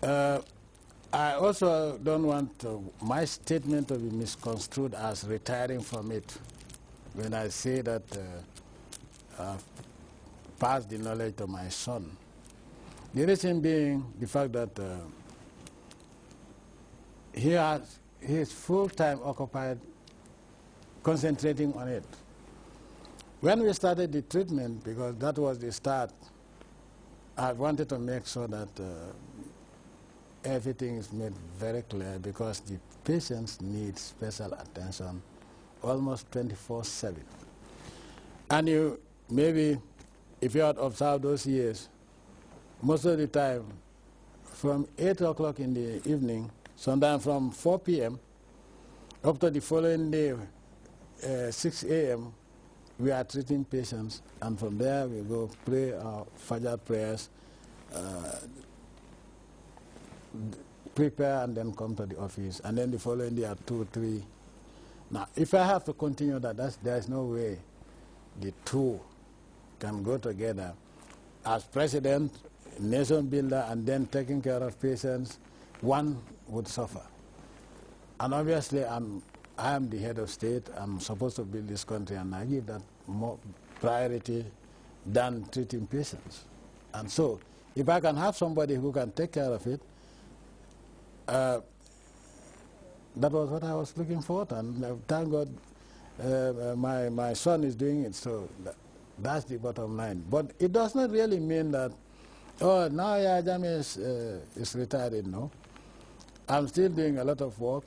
I also don't want my statement to be misconstrued as retiring from it when I say that I've passed the knowledge to my son. The reason being the fact that he is full-time occupied concentrating on it. When we started the treatment, because that was the start, I wanted to make sure that everything is made very clear, because the patients need special attention almost 24/7. And you, maybe, if you had observed those years, most of the time, from 8 o'clock in the evening, sometimes from 4 p.m. up to the following day, 6 a.m., we are treating patients, and from there we go pray our Fajr prayers, prepare, and then come to the office, and then the following day at 2, 3. Now, if I have to continue that, there's no way the two can go together. As president, nation builder, and then taking care of patients, one would suffer. And obviously, I am the head of state. I'm supposed to build this country, and I give that more priority than treating patients. And so, if I can have somebody who can take care of it, that was what I was looking for, and thank God my son is doing it, so that's the bottom line. But it does not really mean that, oh, now Jami is retired, no. I'm still doing a lot of work.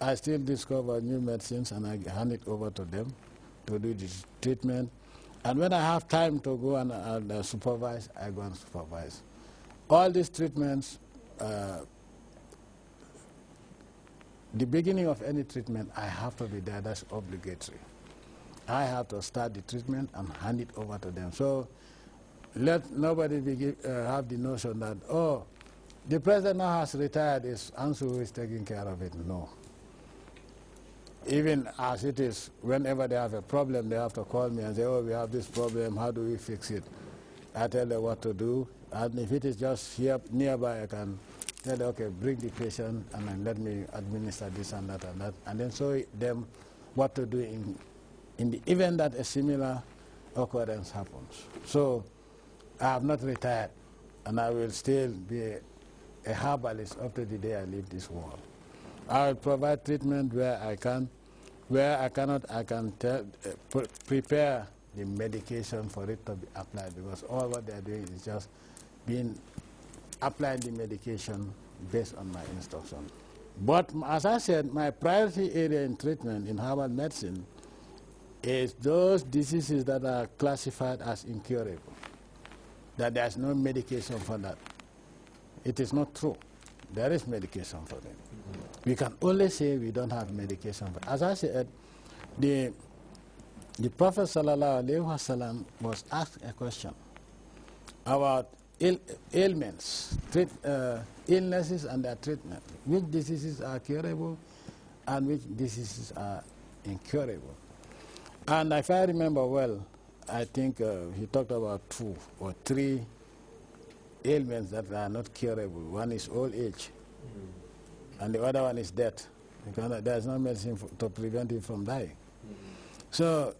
I still discover new medicines, and I hand it over to them to do the treatment. And when I have time to go and supervise, I go and supervise. All these treatments, the beginning of any treatment, I have to be there. That's obligatory. I have to start the treatment and hand it over to them. So let nobody have the notion that, oh, the president now has retired, is Ansu who is taking care of it. No. Even as it is, whenever they have a problem, they have to call me and say, oh, we have this problem, how do we fix it? I tell them what to do, and if it is just here nearby, I can tell them, okay, bring the patient and then let me administer this and that, and then show them what to do in the event that a similar occurrence happens. So I have not retired, and I will still be a herbalist up to the day I leave this world. I will provide treatment where I can. Where I cannot, I can prepare the medication for it to be applied, because all what they are doing is just applying the medication based on my instruction. But as I said, my priority area in treatment in herbal medicine is those diseases that are classified as incurable, that there's no medication for that. It is not true. There is medication for them. We can only say we don't have medication for it. As I said, the Prophet ﷺ was asked a question about ailments, illnesses and their treatment. Which diseases are curable and which diseases are incurable? And if I remember well, I think he talked about 2 or 3 ailments that are not curable. One is old age, and the other one is death, because there's no medicine to prevent him from dying. So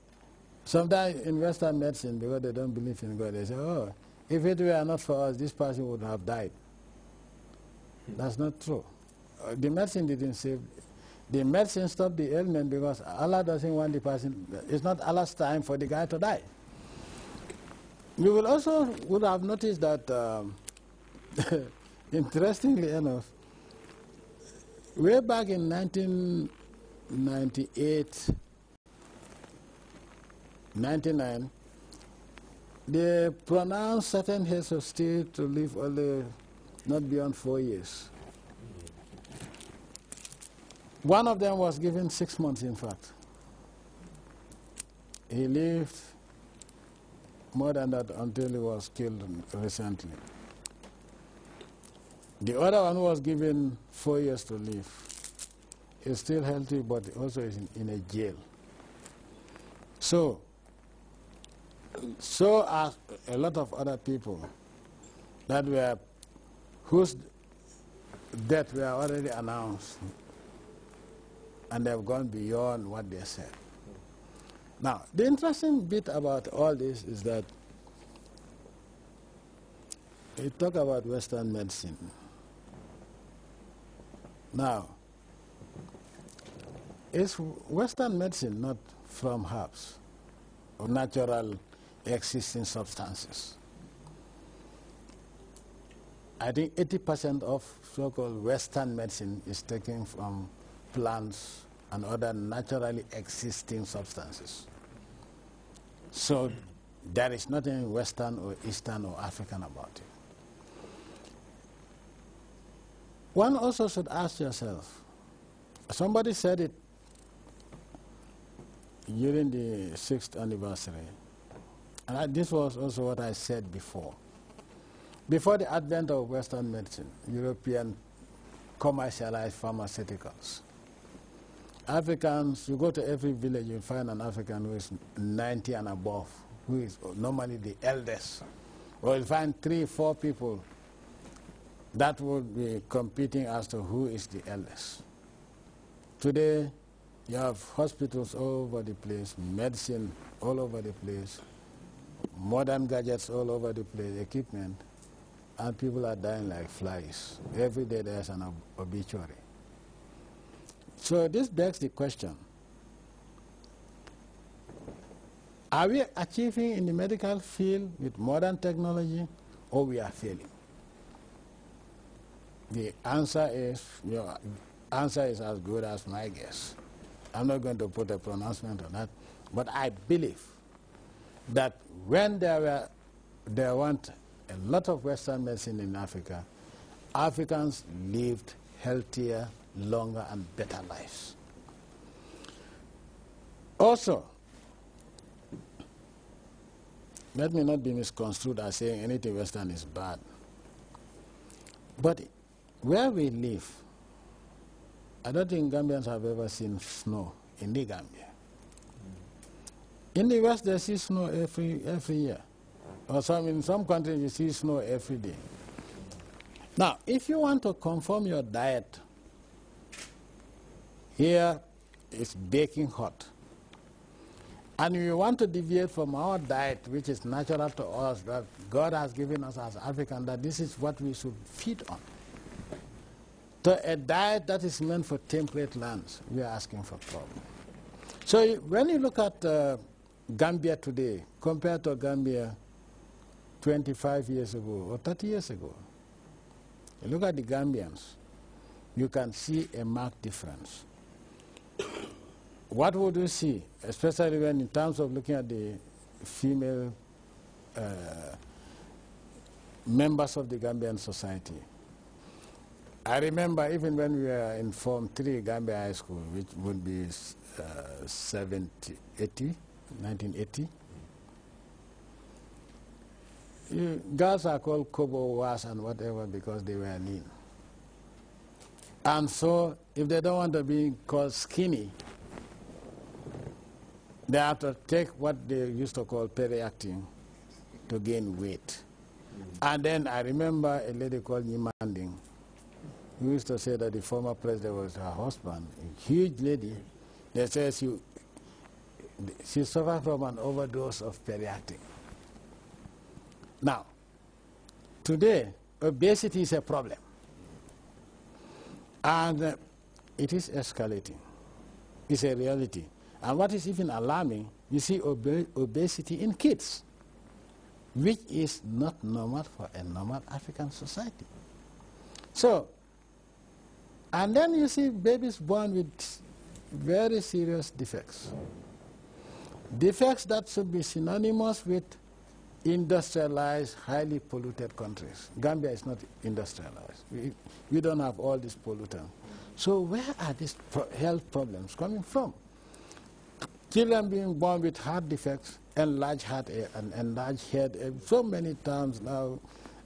sometimes in Western medicine, because they don't believe in God, they say, oh, if it were not for us, this person would have died. That's not true. The medicine didn't save. The medicine stopped the ailment because Allah doesn't want the person. It's not Allah's time for the guy to die. You will also would have noticed that, interestingly enough, way back in 1998, 99, they pronounced certain heads of state to live only not beyond 4 years. One of them was given 6 months, in fact. He lived more than that until he was killed recently. The other one was given 4 years to live. He's still healthy, but also is in a jail. So are a lot of other people that were whose deaths were already announced, and they've gone beyond what they said. Now, the interesting bit about all this is that we talk about Western medicine. Now, is Western medicine not from herbs or natural existing substances? I think 80% of so-called Western medicine is taken from plants and other naturally existing substances. So there is nothing Western or Eastern or African about it. One also should ask yourself, somebody said it during the 6th anniversary, and this was also what I said before. Before the advent of Western medicine, European commercialized pharmaceuticals, Africans, you go to every village, you find an African who is 90 and above, who is normally the eldest. Or you'll find 3, 4 people that would be competing as to who is the eldest. Today, you have hospitals all over the place, medicine all over the place, modern gadgets all over the place, equipment, and people are dying like flies. Every day there's an obituary. So this begs the question, are we achieving in the medical field with modern technology, or we are failing? The answer is, your answer is as good as my guess. I'm not going to put a pronouncement on that, but I believe that when there weren't a lot of Western medicine in Africa, Africans lived healthier, longer, and better lives. Also, let me not be misconstrued as saying anything Western is bad. But where we live, I don't think Gambians have ever seen snow in the Gambia. In the West, they see snow every year. Or in some countries, you see snow every day. Now, if you want to conform your diet, here it's baking hot. And you want to deviate from our diet, which is natural to us, that God has given us as Africans, that this is what we should feed on, to a diet that is meant for temperate lands, we are asking for trouble. So when you look at Gambia today, compared to Gambia 25 years ago or 30 years ago, you look at the Gambians, you can see a marked difference. What would you see, especially when in terms of looking at the female members of the Gambian society? I remember even when we were in Form 3 Gambia High School, which would be 1980, girls are called Kobo, Was, and whatever because they were lean. And so if they don't want to be called skinny, they have to take what they used to call periactin to gain weight. And then I remember a lady called Nyimanding, who used to say that the former president was her husband, a huge lady. They say she suffered from an overdose of periactin. Now, today, obesity is a problem. And it is escalating. It's a reality. And what is even alarming, you see obesity in kids, which is not normal for a normal African society. So, and then you see babies born with very serious defects. Defects that should be synonymous with industrialized, highly polluted countries. Gambia is not industrialized. We don't have all these pollutants. So where are these health problems coming from? Children being born with heart defects, enlarged heart and enlarged head, so many times now.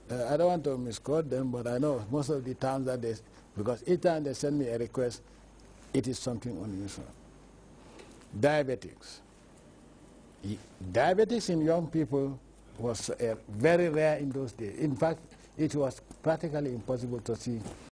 I don't want to misquote them, but I know most of the times that they, because each time they send me a request, it is something unusual. Diabetics. Diabetics in young people was very rare in those days. In fact, it was practically impossible to see